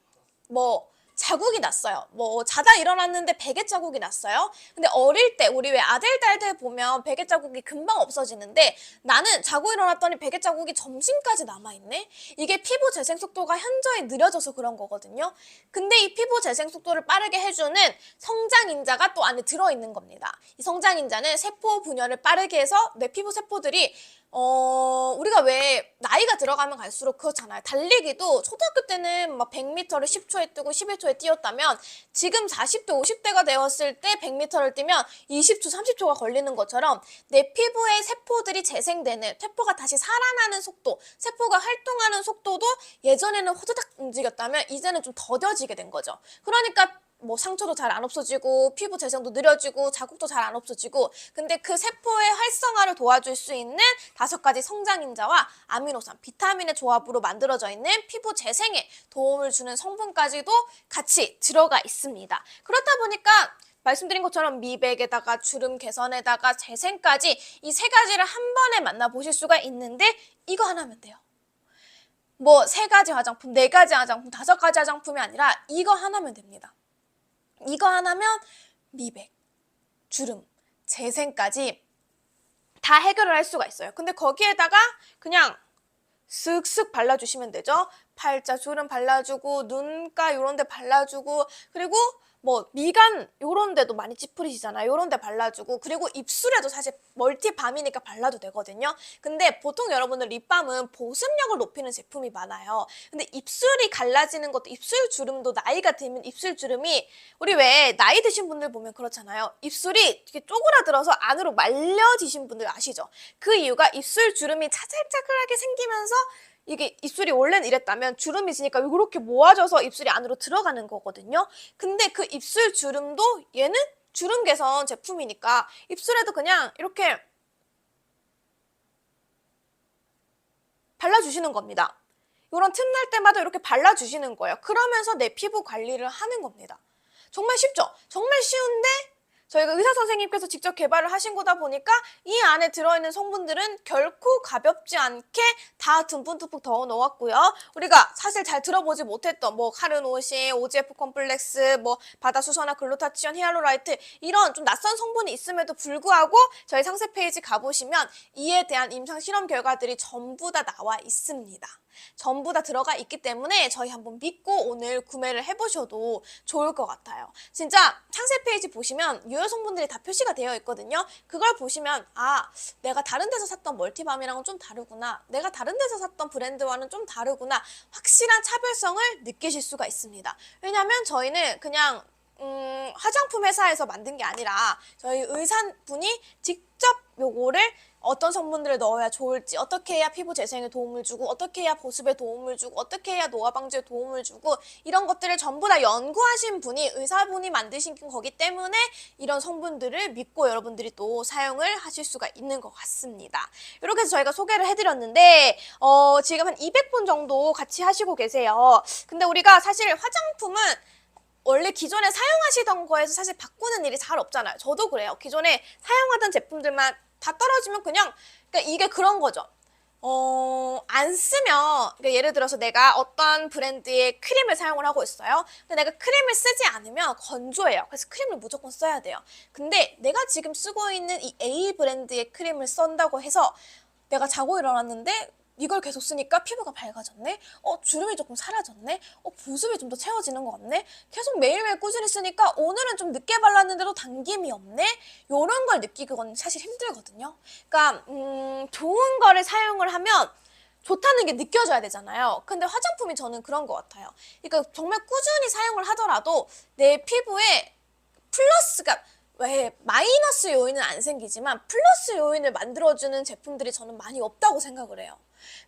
뭐 자국이 났어요. 뭐 자다 일어났는데 베개 자국이 났어요. 근데 어릴 때 우리 왜 아들 딸들 보면 베개 자국이 금방 없어지는데, 나는 자고 일어났더니 베개 자국이 점심까지 남아있네. 이게 피부 재생 속도가 현저히 느려져서 그런 거거든요. 근데 이 피부 재생 속도를 빠르게 해주는 성장인자가 또 안에 들어있는 겁니다. 이 성장인자는 세포 분열을 빠르게 해서 내 피부 세포들이 우리가 왜 나이가 들어가면 갈수록 그렇잖아요. 달리기도 초등학교 때는 막 100m를 10초에 뛰고 11초에 뛰었다면, 지금 40대, 50대가 되었을 때 100m를 뛰면 20초, 30초가 걸리는 것처럼 내 피부의 세포들이 재생되는, 세포가 다시 살아나는 속도, 세포가 활동하는 속도도 예전에는 호드닥 움직였다면 이제는 좀 더뎌지게 된 거죠. 그러니까 뭐 상처도 잘 안 없어지고 피부 재생도 느려지고 자국도 잘 안 없어지고, 근데 그 세포의 활성화를 도와줄 수 있는 5가지 성장인자와 아미노산, 비타민의 조합으로 만들어져 있는 피부 재생에 도움을 주는 성분까지도 같이 들어가 있습니다. 그렇다 보니까 말씀드린 것처럼 미백에다가 주름 개선에다가 재생까지 이 3가지를 한 번에 만나보실 수가 있는데, 이거 하나면 돼요. 뭐 3가지 화장품, 4가지 화장품, 5가지 화장품이 아니라 이거 하나면 됩니다. 이거 하나면 미백, 주름, 재생까지 다 해결을 할 수가 있어요. 근데 거기에다가 그냥 쓱쓱 발라주시면 되죠. 팔자 주름 발라주고, 눈가 요런 데 발라주고, 그리고 뭐 미간 요런 데도 많이 찌푸리시잖아요. 요런 데 발라주고, 그리고 입술에도 사실 멀티밤이니까 발라도 되거든요. 근데 보통 여러분들 립밤은 보습력을 높이는 제품이 많아요. 근데 입술이 갈라지는 것도, 입술 주름도 나이가 들면 입술 주름이, 우리 왜 나이 드신 분들 보면 그렇잖아요. 입술이 이렇게 쪼그라들어서 안으로 말려지신 분들 아시죠? 그 이유가 입술 주름이 차질차질하게 생기면서, 이게 입술이 원래는 이랬다면 주름이 지니까 이렇게 모아져서 입술이 안으로 들어가는 거거든요. 근데 그 입술 주름도 얘는 주름 개선 제품이니까 입술에도 그냥 이렇게 발라주시는 겁니다. 이런 틈날 때마다 이렇게 발라주시는 거예요. 그러면서 내 피부 관리를 하는 겁니다. 정말 쉽죠? 정말 쉬운데 저희가 의사 선생님께서 직접 개발을 하신 거다 보니까 이 안에 들어있는 성분들은 결코 가볍지 않게 다 듬뿍듬뿍 더 넣었고요. 우리가 사실 잘 들어보지 못했던 뭐 카르노신, OGF 컴플렉스, 뭐 바다수소나 글루타치온, 히알루라이트 이런 좀 낯선 성분이 있음에도 불구하고 저희 상세 페이지 가보시면 이에 대한 임상 실험 결과들이 전부 다 나와 있습니다. 전부 다 들어가 있기 때문에 저희 한번 믿고 오늘 구매를 해보셔도 좋을 것 같아요. 진짜 상세 페이지 보시면 유효 성분들이 다 표시가 되어 있거든요. 그걸 보시면 아, 내가 다른 데서 샀던 멀티밤이랑은 좀 다르구나. 내가 다른 데서 샀던 브랜드와는 좀 다르구나. 확실한 차별성을 느끼실 수가 있습니다. 왜냐하면 저희는 그냥 화장품 회사에서 만든 게 아니라 저희 의사분이 직접 요거를 어떤 성분들을 넣어야 좋을지, 어떻게 해야 피부 재생에 도움을 주고, 어떻게 해야 보습에 도움을 주고, 어떻게 해야 노화 방지에 도움을 주고 이런 것들을 전부 다 연구하신 분이 의사분이 만드신 거기 때문에 이런 성분들을 믿고 여러분들이 또 사용을 하실 수가 있는 것 같습니다. 이렇게 해서 저희가 소개를 해드렸는데 지금 한 200분 정도 같이 하시고 계세요. 근데 우리가 사실 화장품은 원래 기존에 사용하시던 거에서 사실 바꾸는 일이 잘 없잖아요. 저도 그래요. 기존에 사용하던 제품들만 다 떨어지면 그러니까 이게 그런 거죠. 안 쓰면, 그러니까 예를 들어서 내가 어떤 브랜드의 크림을 사용을 하고 있어요. 근데 내가 크림을 쓰지 않으면 건조해요. 그래서 크림을 무조건 써야 돼요. 근데 내가 지금 쓰고 있는 이 A 브랜드의 크림을 쓴다고 해서 내가 자고 일어났는데 이걸 계속 쓰니까 피부가 밝아졌네? 주름이 조금 사라졌네? 보습이 좀 더 채워지는 것 같네? 계속 매일매일 꾸준히 쓰니까 오늘은 좀 늦게 발랐는데도 당김이 없네? 요런 걸 느끼기는 사실 힘들거든요. 그러니까 좋은 거를 사용을 하면 좋다는 게 느껴져야 되잖아요. 근데 화장품이 저는 그런 것 같아요. 그러니까 정말 꾸준히 사용을 하더라도 내 피부에 플러스가 왜 마이너스 요인은 안 생기지만 플러스 요인을 만들어주는 제품들이 저는 많이 없다고 생각을 해요.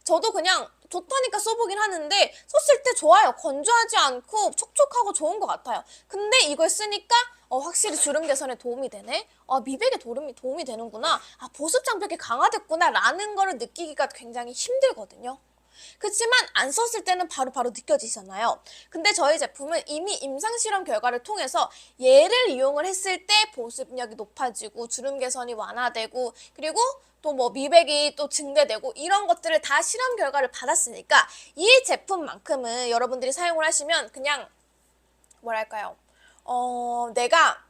저도 그냥 좋다니까 써보긴 하는데 썼을 때 좋아요. 건조하지 않고 촉촉하고 좋은 것 같아요. 근데 이걸 쓰니까 확실히 주름 개선에 도움이 되네? 미백에 도움이 되는구나. 보습 장벽이 강화됐구나 라는 거를 느끼기가 굉장히 힘들거든요. 그렇지만 안 썼을 때는 바로 느껴지잖아요. 근데 저희 제품은 이미 임상실험 결과를 통해서 얘를 이용을 했을 때 보습력이 높아지고 주름 개선이 완화되고 그리고 또 뭐 미백이 또 증대되고 이런 것들을 다 실험 결과를 받았으니까 이 제품만큼은 여러분들이 사용을 하시면 그냥 뭐랄까요? 내가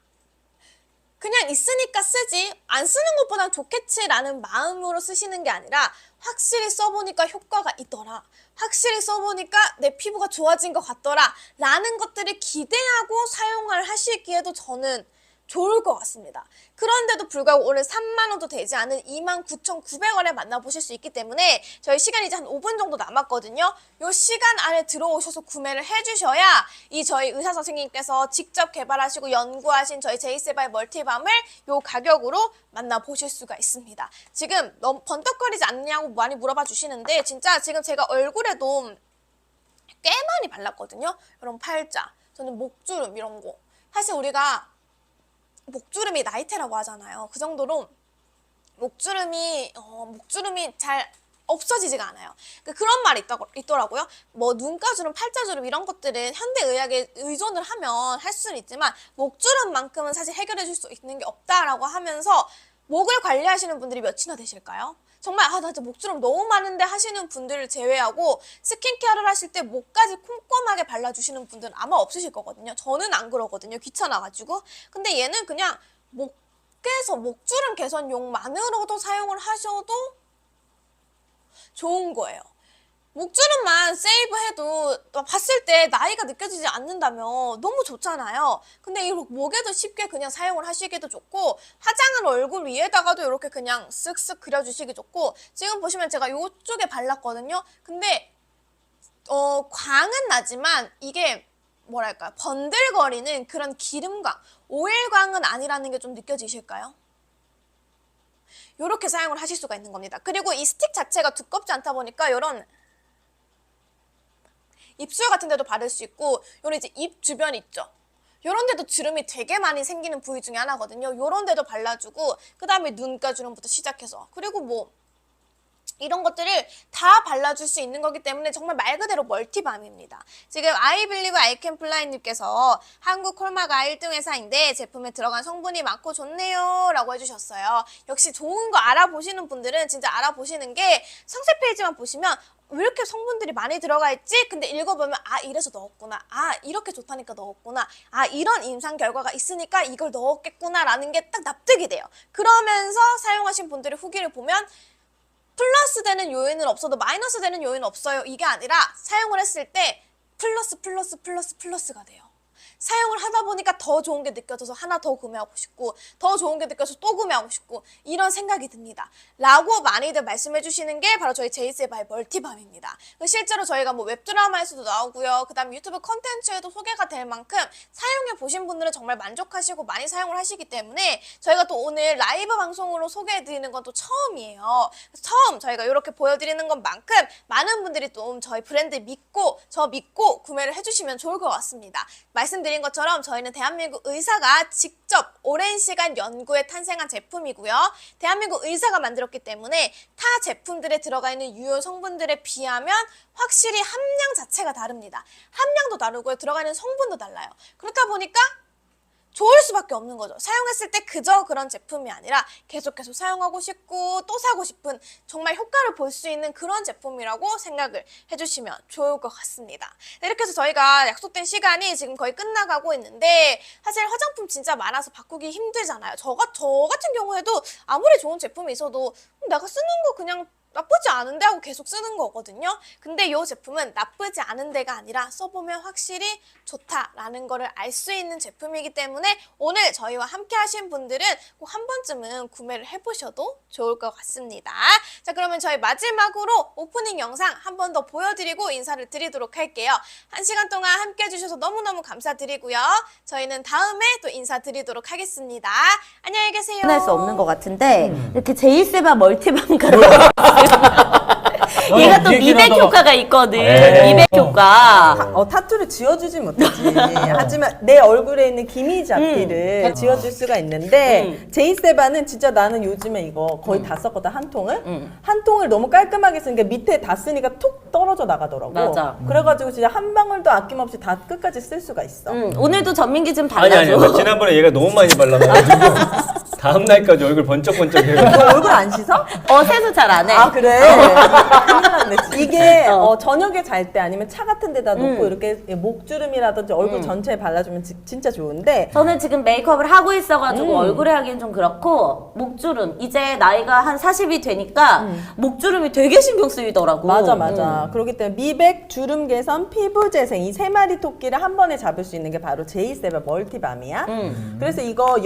그냥 있으니까 쓰지 안 쓰는 것보단 좋겠지라는 마음으로 쓰시는 게 아니라 확실히 써보니까 효과가 있더라. 확실히 써보니까 내 피부가 좋아진 것 같더라. 라는 것들을 기대하고 사용을 하시기에도 저는 좋을 것 같습니다. 그런데도 불구하고 오늘 3만 원도 되지 않은 29,900원에 만나보실 수 있기 때문에 저희 시간이 이제 한 5분 정도 남았거든요. 이 시간 안에 들어오셔서 구매를 해주셔야 이 저희 의사 선생님께서 직접 개발하시고 연구하신 저희 제이세바의 멀티밤을 이 가격으로 만나보실 수가 있습니다. 지금 너무 번떡거리지 않냐고 많이 물어봐 주시는데 진짜 지금 제가 얼굴에도 꽤 많이 발랐거든요. 이런 팔자, 저는 목주름 이런 거. 사실 우리가 목주름이 나이테라고 하잖아요. 그 정도로 목주름이 잘 없어지지가 않아요. 그런 말이 있더라고요. 뭐 눈가주름, 팔자주름 이런 것들은 현대의학에 의존을 하면 할 수는 있지만 목주름만큼은 사실 해결해 줄 수 있는 게 없다라고 하면서 목을 관리하시는 분들이 몇이나 되실까요? 정말 나 진짜 목주름 너무 많은데 하시는 분들을 제외하고 스킨케어를 하실 때 목까지 꼼꼼하게 발라주시는 분들은 아마 없으실 거거든요. 저는 안 그러거든요. 귀찮아가지고. 근데 얘는 그냥 목주름 개선용만으로도 사용을 하셔도 좋은 거예요. 목주름만 세이브해도 봤을 때 나이가 느껴지지 않는다면 너무 좋잖아요. 근데 이 목에도 쉽게 그냥 사용을 하시기도 좋고 화장을 얼굴 위에다가도 이렇게 그냥 쓱쓱 그려주시기 좋고 지금 보시면 제가 이쪽에 발랐거든요. 근데 광은 나지만 이게 뭐랄까 번들거리는 그런 기름광, 오일광은 아니라는 게 좀 느껴지실까요? 이렇게 사용을 하실 수가 있는 겁니다. 그리고 이 스틱 자체가 두껍지 않다 보니까 이런 입술 같은 데도 바를 수 있고 요런 이제 입 주변 있죠. 요런 데도 주름이 되게 많이 생기는 부위 중에 하나거든요. 요런 데도 발라주고 그 다음에 눈가 주름부터 시작해서 그리고 뭐 이런 것들을 다 발라줄 수 있는 거기 때문에 정말 말 그대로 멀티밤입니다. 지금 아이빌리브 아이캔플라이님께서 한국 콜마가 1등 회사인데 제품에 들어간 성분이 많고 좋네요 라고 해주셨어요. 역시 좋은 거 알아보시는 분들은 진짜 알아보시는 게 상세 페이지만 보시면 왜 이렇게 성분들이 많이 들어가 있지? 근데 읽어보면 아 이래서 넣었구나. 아 이렇게 좋다니까 넣었구나. 아 이런 임상 결과가 있으니까 이걸 넣었겠구나 라는 게 딱 납득이 돼요. 그러면서 사용하신 분들의 후기를 보면 플러스 되는 요인은 없어도 마이너스 되는 요인은 없어요. 이게 아니라 사용을 했을 때 플러스가 돼요. 사용을 하다 보니까 더 좋은 게 느껴져서 하나 더 구매하고 싶고 더 좋은 게 느껴져서 또 구매하고 싶고 이런 생각이 듭니다. 라고 많이들 말씀해 주시는 게 바로 저희 제이세바의 멀티밤입니다. 실제로 저희가 뭐 웹드라마에서도 나오고요. 그 다음 유튜브 컨텐츠에도 소개가 될 만큼 사용해 보신 분들은 정말 만족하시고 많이 사용을 하시기 때문에 저희가 또 오늘 라이브 방송으로 소개해 드리는 건 또 처음이에요. 처음 저희가 이렇게 보여드리는 것만큼 많은 분들이 또 저희 브랜드 믿고 구매를 해주시면 좋을 것 같습니다. 말씀드린 것처럼 저희는 대한민국 의사가 직접 오랜 시간 연구에 탄생한 제품이고요. 대한민국 의사가 만들었기 때문에 타 제품들에 들어가 있는 유효 성분들에 비하면 확실히 함량 자체가 다릅니다. 함량도 다르고요. 들어가 있는 성분도 달라요. 그렇다 보니까 좋을 수밖에 없는 거죠. 사용했을 때 그저 그런 제품이 아니라 계속 사용하고 싶고 또 사고 싶은 정말 효과를 볼 수 있는 그런 제품이라고 생각을 해주시면 좋을 것 같습니다. 네, 이렇게 해서 저희가 약속된 시간이 지금 거의 끝나가고 있는데 사실 화장품 진짜 많아서 바꾸기 힘들잖아요. 저 같은 경우에도 아무리 좋은 제품이 있어도 내가 쓰는 거 그냥 나쁘지 않은데 하고 계속 쓰는 거거든요. 근데 이 제품은 나쁘지 않은 데가 아니라 써보면 확실히 좋다라는 거를 알 수 있는 제품이기 때문에 오늘 저희와 함께 하신 분들은 꼭 한 번쯤은 구매를 해보셔도 좋을 것 같습니다. 자, 그러면 저희 마지막으로 오프닝 영상 한 번 더 보여드리고 인사를 드리도록 할게요. 1시간 동안 함께 해주셔서 너무너무 감사드리고요. 저희는 다음에 또 인사드리도록 하겠습니다. 안녕히 계세요. 할 수 없는 것 같은데 이렇게 제이세바 멀티밤 같은 얘가 또 미백 효과가 있거든. 미백 효과. 타투를 지워주지 못하지. 하지만 내 얼굴에 있는 기미지 앞뒤를 지워줄 수가 있는데 제이세바는 진짜 나는 요즘에 이거 거의 다 썼거든. 한 통을 너무 깔끔하게 쓰니까 밑에 다 쓰니까 툭 떨어져 나가더라고. 맞아. 그래가지고 진짜 한 방울도 아낌없이 다 끝까지 쓸 수가 있어. 오늘도 전민기 좀 아니 발라줘. 지난번에 얘가 너무 많이 발라가지고 다음 날까지 얼굴 번쩍번쩍해요. 너 얼굴 안 씻어? 세수 잘 안 해. 아 그래? 큰일 났네. 이게 저녁에 잘 때 아니면 차 같은 데다 놓고 이렇게 목주름이라든지 얼굴 전체에 발라주면 진짜 좋은데 저는 지금 메이크업을 하고 있어가지고 얼굴에 하기엔 좀 그렇고 목주름 이제 나이가 한 40이 되니까 목주름이 되게 신경 쓰이더라고. 맞아. 그렇기 때문에 미백, 주름 개선, 피부 재생 이 세 마리 토끼를 한 번에 잡을 수 있는 게 바로 제이세바 멀티밤이야. 그래서 이거